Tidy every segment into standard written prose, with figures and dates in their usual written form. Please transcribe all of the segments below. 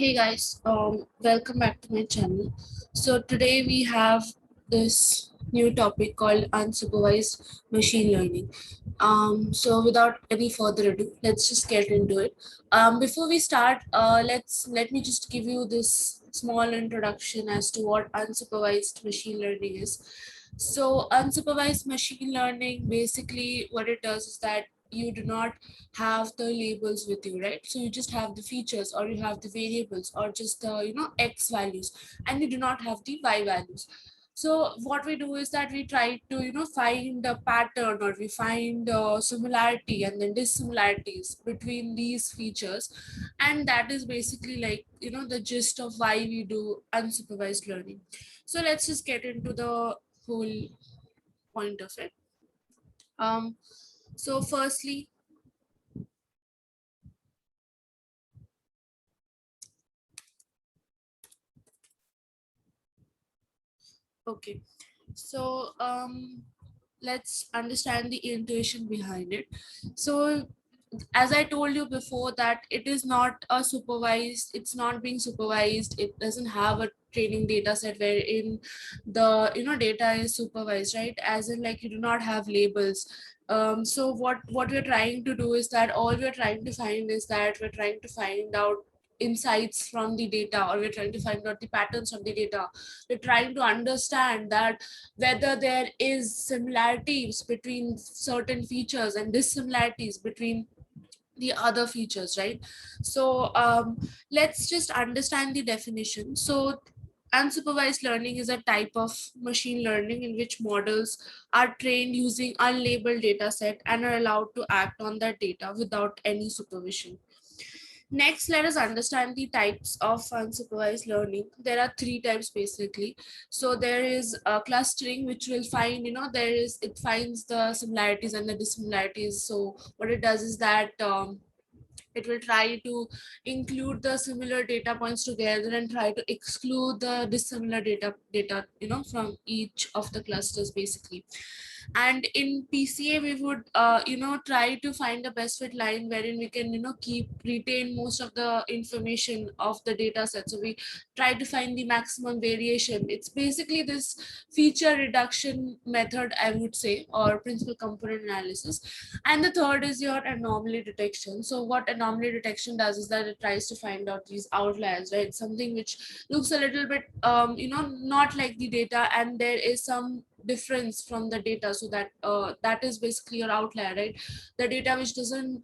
Hey guys, welcome back to my channel. So today we have this new topic called unsupervised machine learning. So without any further ado, let's just get into it. Before we start, let me just give you this small introduction as to what unsupervised machine learning is. So unsupervised machine learning, basically what it does is that you do not have the labels with you, right? So you just have the features, or you have the variables, or just the x values, and you do not have the y values. So what we do is that we try to find a pattern, or we find similarity and then dissimilarities between these features, and that is basically like the gist of why we do unsupervised learning. So let's just get into the whole point of it. So firstly, okay. So let's understand the intuition behind it. So as I told you before, that it is not a supervised, it's not being supervised, it doesn't have a training data set wherein the data is supervised, right? As in, like, you do not have labels. So what we're trying to do is that all we're trying to find is that we're trying to find out insights from the data, or we're trying to find out the patterns of the data. We're trying to understand that whether there is similarities between certain features and dissimilarities between the other features, right? So let's just understand the definition. So unsupervised learning is a type of machine learning in which models are trained using unlabeled data set and are allowed to act on that data without any supervision. Next, let us understand the types of unsupervised learning. There are three types basically. So there is clustering, which will find, it finds the similarities and the dissimilarities. So what it does is that it will try to include the similar data points together and try to exclude the dissimilar data from each of the clusters basically. And in PCA we would try to find a best fit line wherein we can keep retain most of the information of the data set. So we try to find the maximum variation. It's basically this feature reduction method, I would say, or principal component analysis. And the third is your anomaly detection. So what anomaly detection does is that it tries to find out these outliers, right? Something which looks a little bit not like the data, and there is some difference from the data. So that is basically your outlier, right? The data which doesn't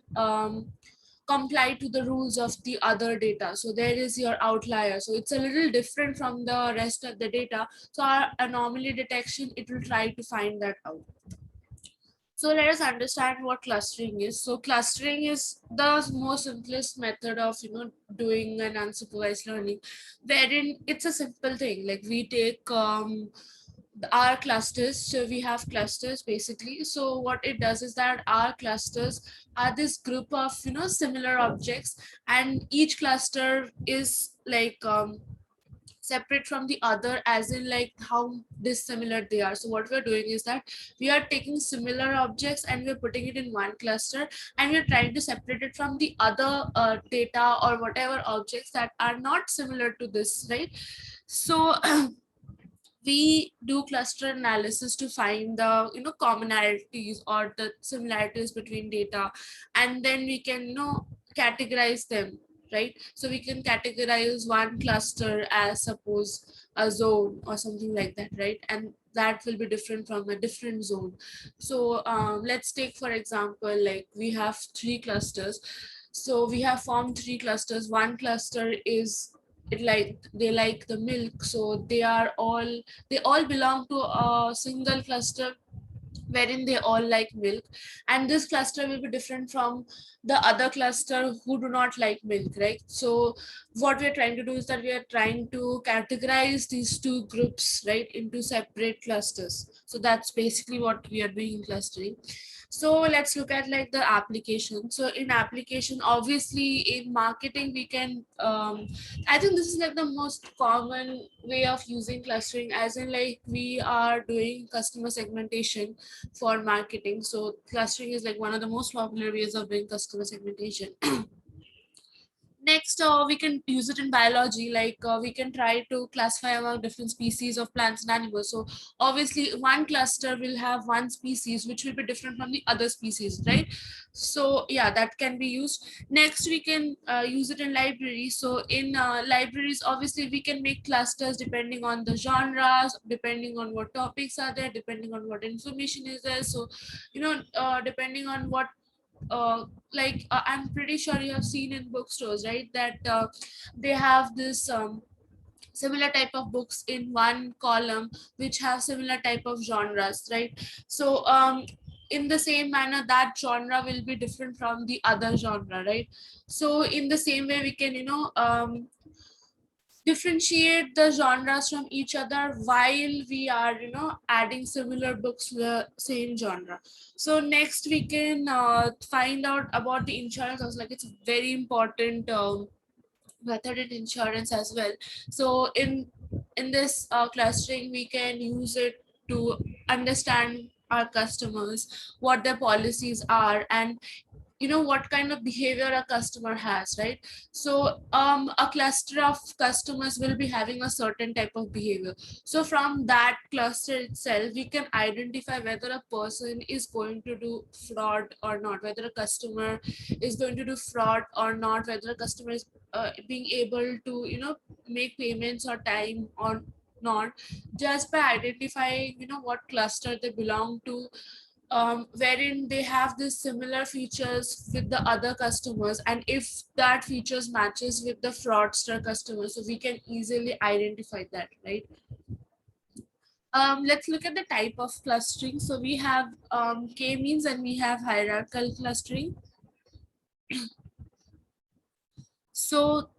comply to the rules of the other data, so there is your outlier. So it's a little different from the rest of the data. So our anomaly detection, it will try to find that out. So let us understand what clustering is. So clustering is the most simplest method of doing an unsupervised learning, wherein it's a simple thing. Like we take our clusters. So we have clusters basically. So what it does is that our clusters are this group of similar objects, and each cluster is like separate from the other, as in like how dissimilar they are. So what we're doing is that we are taking similar objects and we're putting it in one cluster, and we're trying to separate it from the other data or whatever objects that are not similar to this, right? So we do cluster analysis to find the commonalities or the similarities between data, and then we can categorize them, right? So we can categorize one cluster as, suppose, a zone or something like that, right? And that will be different from a different zone. So let's take for example, like we have three clusters. So we have formed three clusters. One cluster is, it like they like the milk, so they all belong to a single cluster wherein they all like milk. And this cluster will be different from the other cluster who do not like milk, right? So what we're trying to do is that we are trying to categorize these two groups, right, into separate clusters. So that's basically what we are doing in clustering. So let's look at like the application. So in application, obviously in marketing we can I think this is like the most common way of using clustering, as in like we are doing customer segmentation for marketing. So clustering is like one of the most popular ways of doing customer segmentation. Next, we can use it in biology, like we can try to classify among different species of plants and animals. So obviously one cluster will have one species which will be different from the other species, right? So yeah, that can be used. Next, we can use it in libraries. So in libraries, obviously we can make clusters depending on the genres, depending on what topics are there, depending on what information is there. So depending on what I'm pretty sure you have seen in bookstores, right? That they have this similar type of books in one column which have similar type of genres, right? So in the same manner, that genre will be different from the other genre, right? So in the same way, we can differentiate the genres from each other while we are adding similar books to the same genre. So next we can find out about the insurance. I was like, it's a very important method in insurance as well. So in this clustering, we can use it to understand our customers, what their policies are, and what kind of behavior a customer has, right? So a cluster of customers will be having a certain type of behavior. So from that cluster itself, we can identify whether a person is going to do fraud or not, whether a customer is going to do fraud or not, whether a customer is being able to make payments or time or not, just by identifying what cluster they belong to, wherein they have these similar features with the other customers, and if that features matches with the fraudster customer, so we can easily identify that, right? Let's look at the type of clustering. So we have k-means and we have hierarchical clustering. So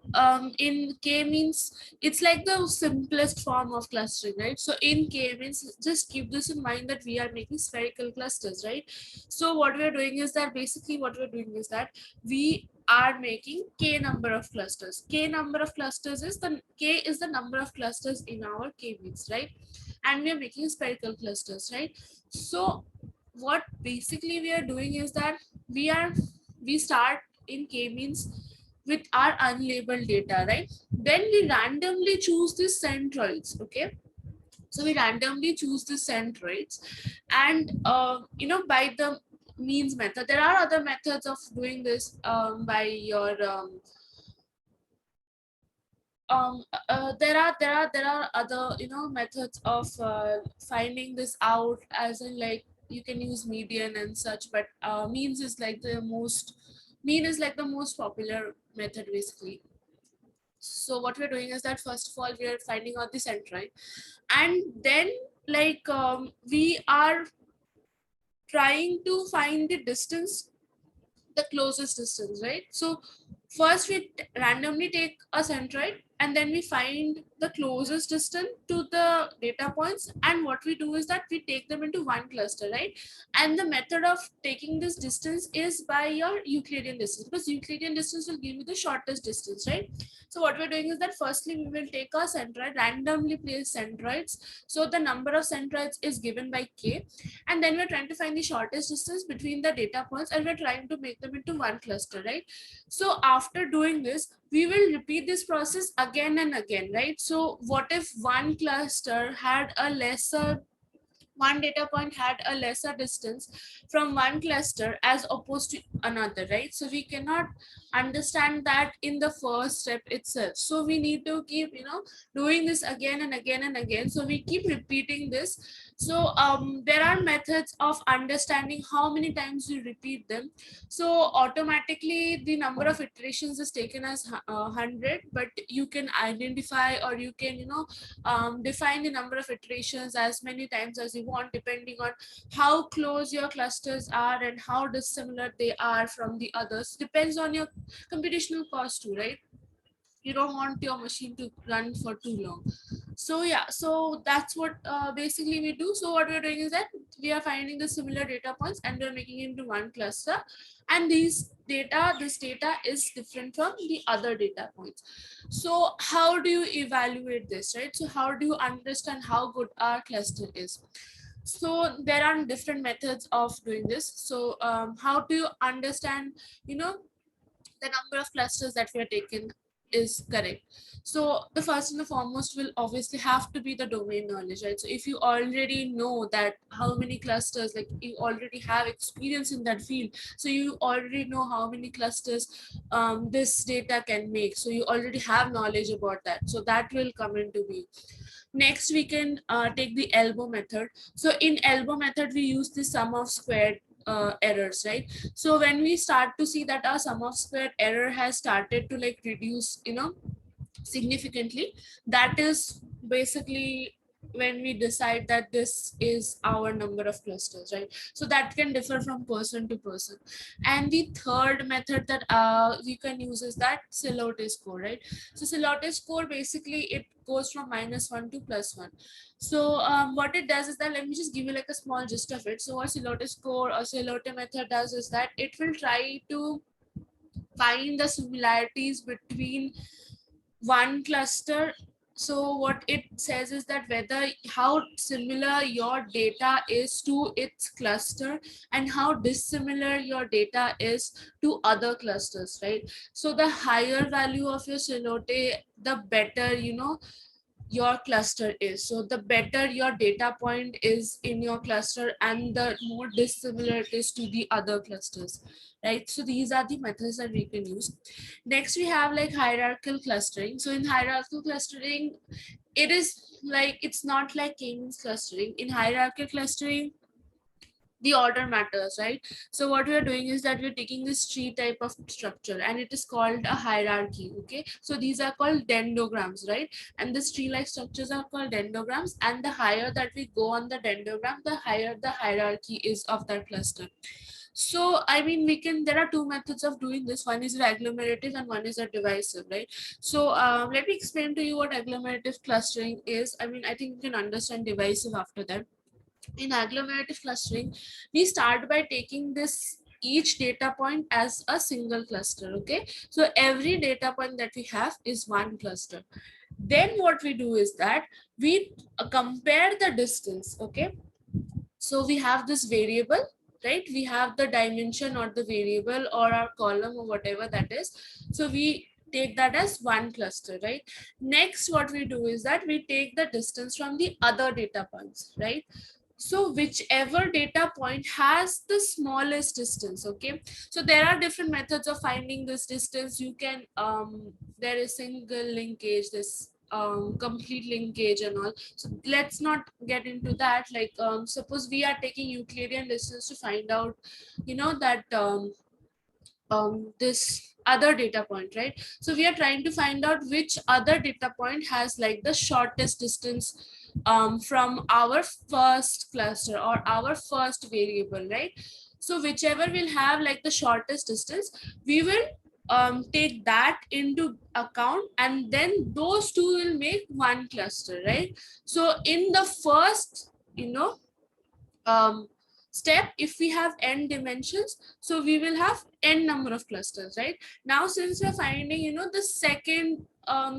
in k-means, it's like the simplest form of clustering, right? So in k-means, just keep this in mind that we are making spherical clusters, right? So what we're doing is that basically what we're doing is that we are making k number of clusters. K number of clusters is the k is the number of clusters in our k-means, right? And we are making spherical clusters, right? So what basically we are doing is that we start in k-means with our unlabeled data, right? Then we randomly choose the centroids, okay? So we randomly choose the centroids, and by the means method. There are other methods of doing this by your there are other methods of finding this out, as in like you can use median and such, but mean is like the most popular method basically. So what we're doing is that first of all we are finding out the centroid, and then we are trying to find the distance, the closest distance, right? So first we randomly take a centroid, and then we find the closest distance to the data points, and what we do is that we take them into one cluster, right? And the method of taking this distance is by your Euclidean distance, because Euclidean distance will give you the shortest distance, right? So what we're doing is that firstly we will take a centroid, randomly place centroids, so the number of centroids is given by k, and then we're trying to find the shortest distance between the data points, and we're trying to make them into one cluster, right? So after doing this, we will repeat this process again and again, right? So what if one data point had a lesser distance from one cluster as opposed to another, right? So we cannot understand that in the first step itself, so we need to keep doing this again and again and again, so we keep repeating this. So there are methods of understanding how many times you repeat them. So automatically the number of iterations is taken as 100, but you can identify, or you can define the number of iterations as many times as you want, depending on how close your clusters are and how dissimilar they are from the others. Depends on your computational cost too, right? You don't want your machine to run for too long. So yeah, so that's what basically we do. So what we're doing is that we are finding the similar data points and we're making it into one cluster, and this data is different from the other data points. So how do you evaluate this, right? So how do you understand how good our cluster is? So there are different methods of doing this. So how do you understand you know the number of clusters that we are taking is correct. So the first and the foremost will obviously have to be the domain knowledge, right? So if you already know that how many clusters, like you already have experience in that field, so you already know how many clusters this data can make, so you already have knowledge about that, so that will come into view. Next, we can take the elbow method. So in elbow method, we use the sum of squared errors, right? So when we start to see that our sum of squared error has started to like reduce, significantly, that is basically when we decide that this is our number of clusters, right? So that can differ from person to person. And the third method that we can use is that Celote score, right? So Celote score, basically it goes from -1 to +1. So what it does is that, let me just give you like a small gist of it. So what Celote score or Celote method does is that it will try to find the similarities between one cluster. So what it says is that whether how similar your data is to its cluster and how dissimilar your data is to other clusters, right? So the higher value of your Celote, the better your cluster is. So the better your data point is in your cluster and the more dissimilar it is to the other clusters, right? So these are the methods that we can use. Next, we have like hierarchical clustering. So in hierarchical clustering, it is like, it's not like K-means clustering. In hierarchical clustering, the order matters, right? So what we are doing is that we're taking this tree type of structure and it is called a hierarchy. Okay, so these are called dendrograms, right? And this tree like structures are called dendrograms, and the higher that we go on the dendrogram, the higher the hierarchy is of that cluster. So I mean, we can, there are two methods of doing this. One is agglomerative and one is a divisive, right? So let me explain to you what agglomerative clustering is. I mean, I think you can understand divisive after that. In agglomerative clustering, we start by taking this each data point as a single cluster. Okay, so every data point that we have is one cluster. Then what we do is that we compare the distance. Okay, so we have this variable, right? We have the dimension or the variable or our column or whatever that is. So we take that as one cluster, right? Next, what we do is that we take the distance from the other data points, right? So whichever data point has the smallest distance. Okay, so there are different methods of finding this distance. You can there is single linkage, this complete linkage and all. So let's not get into that. Like suppose we are taking Euclidean distance to find out, that this other data point, right? So we are trying to find out which other data point has like the shortest distance from our first cluster or our first variable, right? So whichever will have like the shortest distance, we will take that into account, and then those two will make one cluster, right? So in the first, um, step, if we have n dimensions, so we will have n number of clusters, right? Now since we're finding the second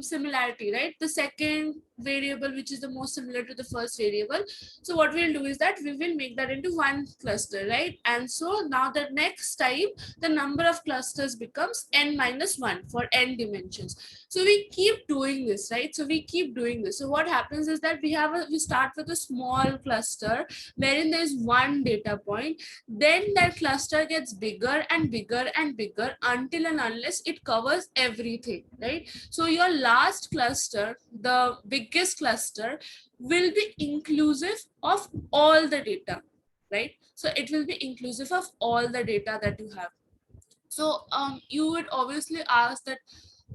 similarity, right, the second variable which is the most similar to the first variable, so what we'll do is that we will make that into one cluster, right? And so now the next time the number of clusters becomes n minus 1 for n dimensions. So we keep doing this, right? So we keep doing this. So what happens is that we start with a small cluster wherein there is one data point. Then that cluster gets bigger and bigger and bigger until and unless it covers everything, right? So your last cluster, the biggest cluster, will be inclusive of all the data, right? So it will be inclusive of all the data that you have. So you would obviously ask that,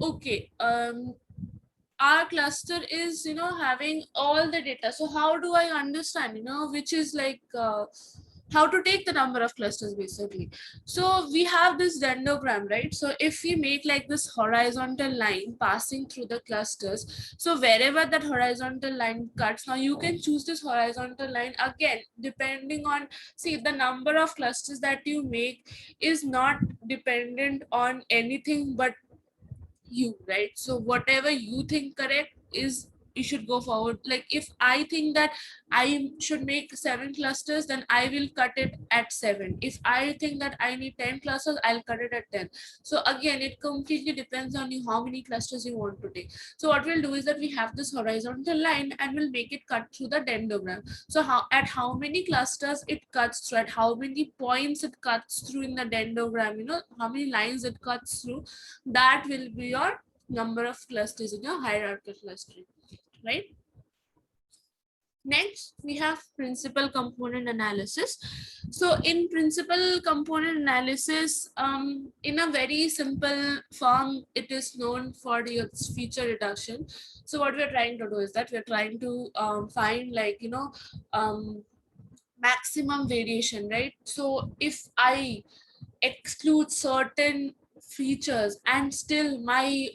okay, our cluster is having all the data, so how do I understand which is like how to take the number of clusters basically? So we have this dendrogram, right? So if we make like this horizontal line passing through the clusters, so wherever that horizontal line cuts, now you can choose this horizontal line again depending on, see, the number of clusters that you make is not dependent on anything but you, right? So whatever you think correct is you should go forward. Like if I think that I should make 7 clusters, then I will cut it at 7. If I think that I need 10 clusters, I'll cut it at 10. So again, it completely depends on you how many clusters you want to take. So what we'll do is that we have this horizontal line and we'll make it cut through the dendrogram. So how many clusters it cuts through, at how many points it cuts through in the dendrogram, how many lines it cuts through, that will be your number of clusters in your hierarchical clustering, right? Next, we have principal component analysis. So in principal component analysis, in a very simple form, it is known for its feature reduction. So what we're trying to do is that we're trying to find maximum variation, right? So if I exclude certain features and still my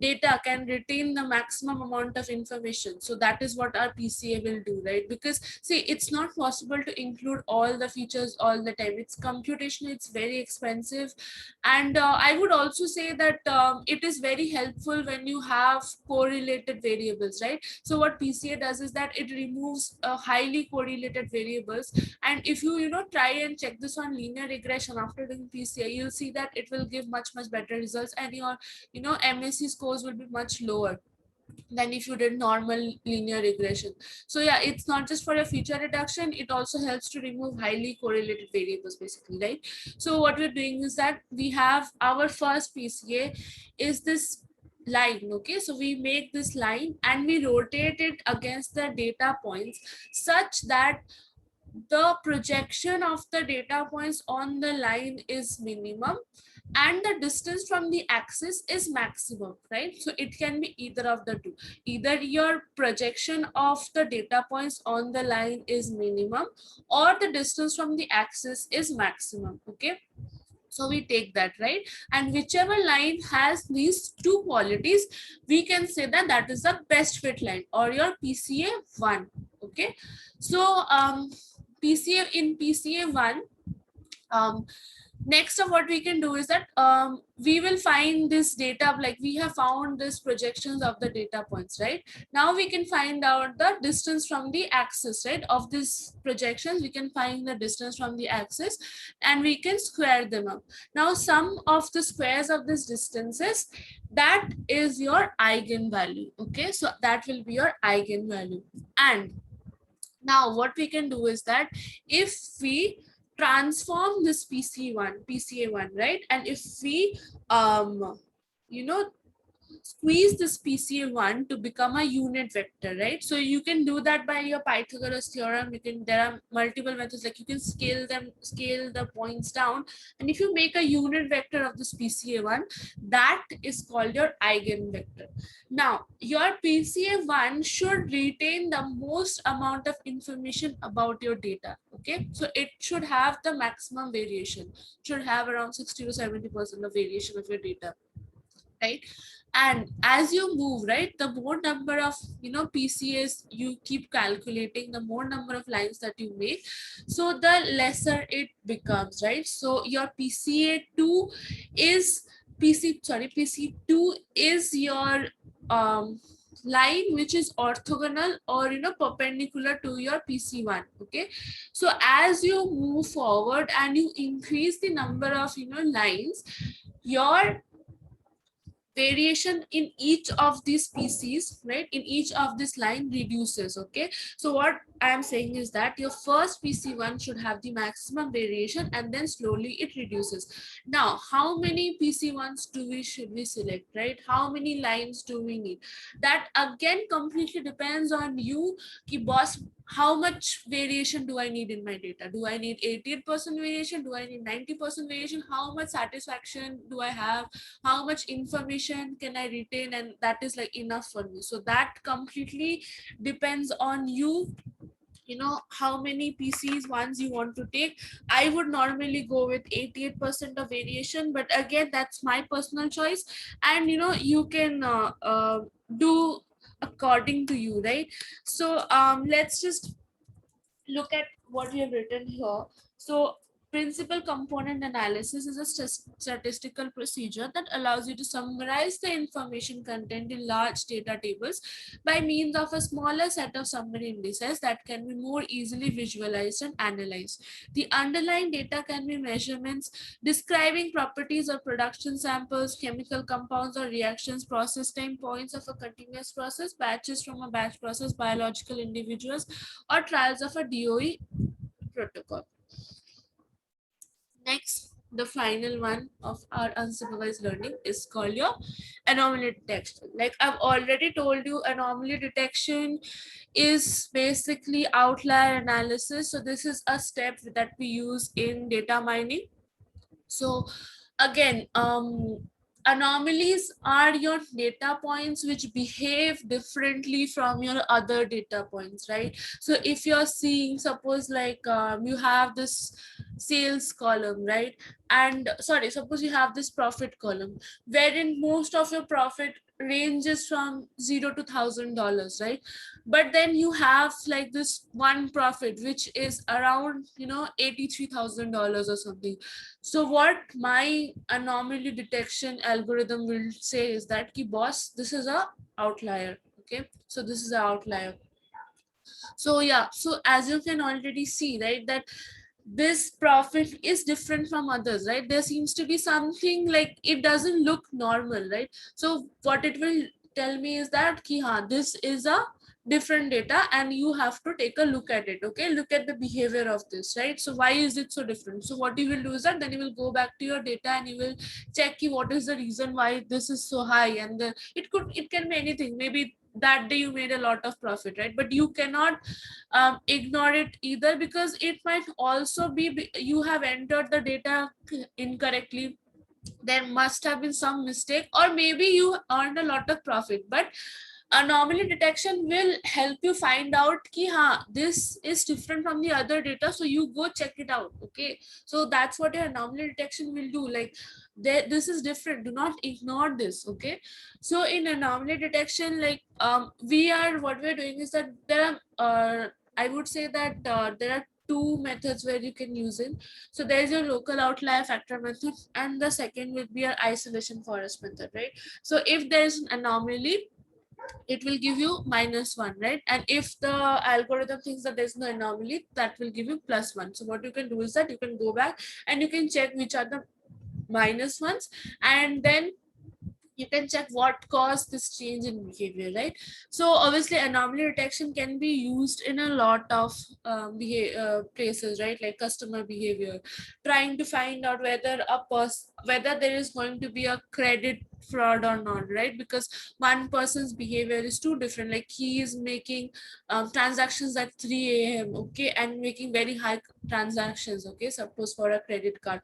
data can retain the maximum amount of information, so that is what our PCA will do, right? Because see, it's not possible to include all the features all the time. It's computationally, it's very expensive. And I would also say that it is very helpful when you have correlated variables, right? So what PCA does is that it removes highly correlated variables. And if you try and check this on linear regression after doing PCA, you'll see that it will give much better results, and your MSc scores will be much lower than if you did normal linear regression. So yeah, it's not just for a feature reduction, it also helps to remove highly correlated variables basically, right? So what we're doing is that we have our first PCA is this line. Okay, so we make this line and we rotate it against the data points such that the projection of the data points on the line is minimum and the distance from the axis is maximum, right? So it can be either of the two. Either your projection of the data points on the line is minimum or the distance from the axis is maximum. Okay, so we take that, right? And whichever line has these two qualities, we can say that that is the best fit line or your PCA 1. Okay, so PCA 1, next of what we can do is that we will find this data, like we have found this projections of the data points, right? Now we can find out the distance from the axis, right? Of these projections, we can find the distance from the axis and we can square them up. Now sum of the squares of these distances, that is your eigenvalue. Okay, so that will be your eigenvalue. And now what we can do is that if we transform this PCA1, right? And if we you know squeeze this PCA1 to become a unit vector, right? So you can do that by your Pythagoras theorem. There are multiple methods, like you can scale the points down, and if you make a unit vector of this PCA1, that is called your eigenvector. Now your PCA1 should retain the most amount of information about your data. Okay, so it should have the maximum variation, should have around 60 to 70% of variation of your data, right? And as you move, right, the more number of PCAs you keep calculating, the more number of lines that you make, so the lesser it becomes, right? So your PCA2 is PC2 is your line which is orthogonal or perpendicular to your PC1. Okay, so as you move forward and you increase the number of lines, your variation in each of these species, right, in each of this line reduces. Okay, so what I am saying is that your first PC1 should have the maximum variation and then slowly it reduces. Now how many PC1s should we select, right? How many lines do we need? That again completely depends on you, ki boss, how much variation do I need in my data? Do I need 88% variation? Do I need 90% variation? How much satisfaction do I have? How much information can I retain? And that is like enough for me. So that completely depends on you, how many PCs ones you want to take. I would normally go with 88% of variation, but again, that's my personal choice. And you can do according to you, right? So let's just look at what we have written here. So principal component analysis is a statistical procedure that allows you to summarize the information contained in large data tables by means of a smaller set of summary indices that can be more easily visualized and analyzed. The underlying data can be measurements describing properties of production samples, chemical compounds or reactions, process time points of a continuous process, batches from a batch process, biological individuals, or trials of a DOE protocol. Next, the final one of our unsupervised learning is called your anomaly detection. Like I've already told you, anomaly detection is basically outlier analysis. So this is a step that we use in data mining. So again, anomalies are your data points which behave differently from your other data points, right? So if you're seeing, suppose like you have this sales column, right? And sorry, suppose you have this profit column wherein most of your profit ranges from $0 to $1,000, right? But then you have like this one profit which is around, $83,000 or something. So what my anomaly detection algorithm will say is that, ki boss, this is a outlier. Okay, so this is an outlier. So yeah, so as you can already see, right, that this profit is different from others, right? There seems to be something like it doesn't look normal, right? So what it will tell me is that ki, this is a different data and you have to take a look at it. Okay, look at the behavior of this, right? So why is it so different? So what you will do is that then you will go back to your data and you will check ki, what is the reason why this is so high. And it can be anything. Maybe that day you made a lot of profit, right? But you cannot ignore it either, because it might also be you have entered the data incorrectly. There must have been some mistake, or maybe you earned a lot of profit, but anomaly detection will help you find out ki this is different from the other data, so you go check it out. Okay, so that's what your anomaly detection will do. Like this is different, do not ignore this. Okay, so in anomaly detection, like what we're doing is that there are I would say that there are two methods where you can use it. So there is your local outlier factor method, and the second would be your isolation forest method, right? So if there is an anomaly, it will give you -1, right? And if the algorithm thinks that there's no anomaly, that will give you +1. So what you can do is that you can go back and you can check which are the minus ones, and then you can check what caused this change in behavior, right? So obviously anomaly detection can be used in a lot of places, right? Like customer behavior, trying to find out whether there is going to be a credit fraud or not, right? Because one person's behavior is too different. Like he is making transactions at 3 a.m, okay, and making very high transactions, okay, suppose for a credit card.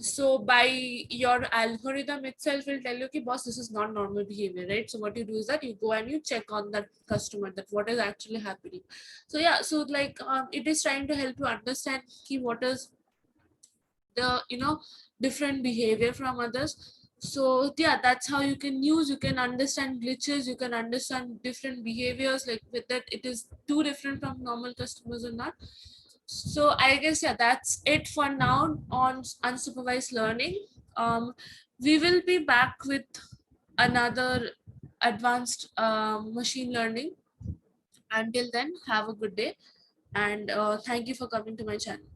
So by your algorithm itself will tell you, okay, boss, this is not normal behavior, right? So what you do is that you go and you check on that customer, that what is actually happening. So yeah, so like it is trying to help you understand what is the different behavior from others. So yeah, that's how you can understand glitches, you can understand different behaviors, like with that it is too different from normal customers or not. So I guess yeah, that's it for now on unsupervised learning. We will be back with another advanced machine learning. Until then, have a good day, and thank you for coming to my channel.